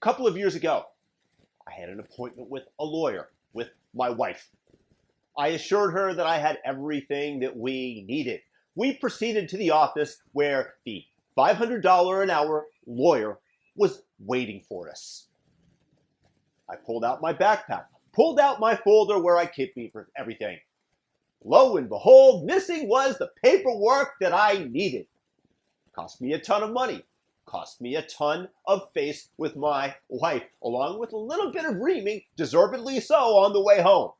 couple of years ago, I had an appointment with a lawyer, with my wife. I assured her that I had everything that we needed. We proceeded to the office where the $500 an hour lawyer was waiting for us. I pulled out my backpack, pulled out my folder where I keep everything. Lo and behold, missing was the paperwork that I needed. Cost me a ton of money. Cost me a ton of face with my wife, along with a little bit of reaming, deservedly so, on the way home.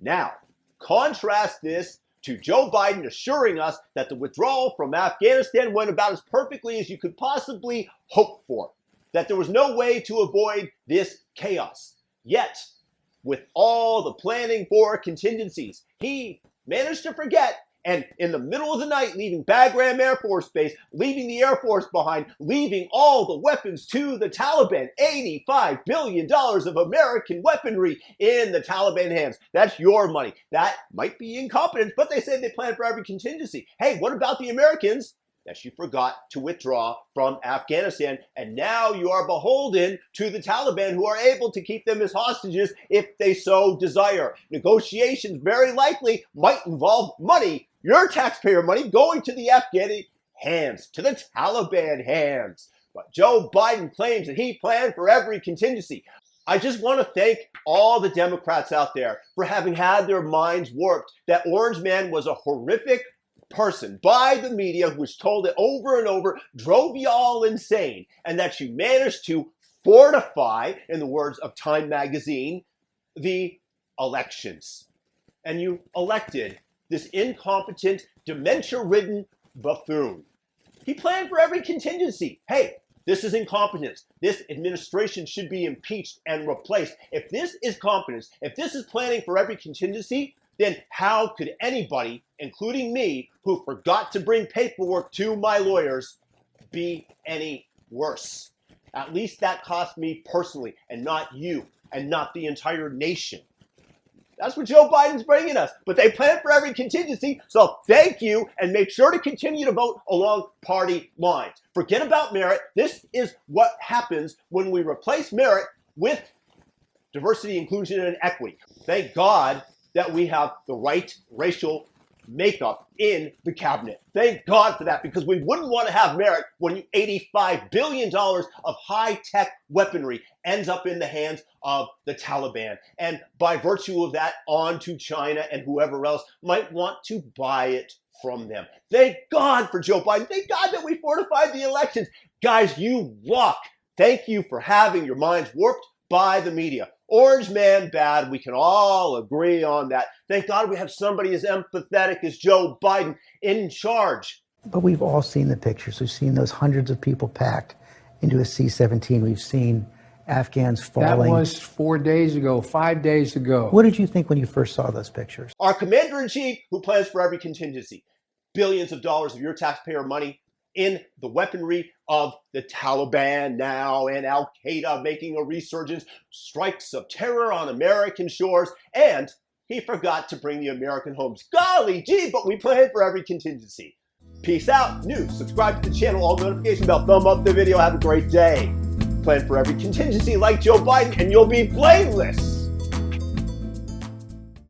Now, contrast this to Joe Biden assuring us that the withdrawal from Afghanistan went about as perfectly as you could possibly hope for, that there was no way to avoid this chaos. Yet, with all the planning for contingencies, he managed to forget, and in the middle of the night, leaving Bagram Air Force Base, leaving the Air Force behind, leaving all the weapons to the Taliban, $85 billion of American weaponry in the Taliban hands. That's your money. That might be incompetence, but they say they plan for every contingency. Hey, what about the Americans that you forgot to withdraw from Afghanistan? And now you are beholden to the Taliban, who are able to keep them as hostages if they so desire. Negotiations very likely might involve money, your taxpayer money, going to the Afghani hands, to the Taliban hands. But Joe Biden claims that he planned for every contingency. I just want to thank all the Democrats out there for having had their minds warped that Orange Man was a horrific person by the media who was told it over and over, drove y'all insane, and that you managed to fortify, in the words of Time magazine, the elections. And you elected this incompetent, dementia-ridden buffoon. He planned for every contingency. Hey, this is incompetence. This administration should be impeached and replaced. If this is competence, if this is planning for every contingency, then how could anybody, including me, who forgot to bring paperwork to my lawyers, be any worse? At least that cost me personally, and not you, and not the entire nation. That's what Joe Biden's bringing us. But they plan for every contingency, so thank you, and make sure to continue to vote along party lines. Forget about merit. This is what happens when we replace merit with diversity, inclusion, and equity. Thank God that we have the right racial makeup in the cabinet. Thank God for that, because we wouldn't want to have merit when $85 billion of high-tech weaponry ends up in the hands of the Taliban. And by virtue of that, on to China and whoever else might want to buy it from them. Thank God for Joe Biden. Thank God that we fortified the elections. Guys, you rock. Thank you for having your minds warped by the media. Orange Man bad, we can all agree on that. Thank God we have somebody as empathetic as Joe Biden in charge. But we've all seen the pictures. We've seen those hundreds of people packed into a C-17. We've seen Afghans falling. That was 4 days ago, 5 days ago. What did you think when you first saw those pictures? Our commander-in-chief, who plans for every contingency, billions of dollars of your taxpayer money in the weaponry of the Taliban now, and Al-Qaeda making a resurgence, strikes of terror on American shores, and he forgot to bring the American homes. Golly gee, but we planned for every contingency. Peace out. News. Subscribe to the channel, all notification bell, thumb up the video. Have a great day. Plan for every contingency like Joe Biden, and you'll be blameless.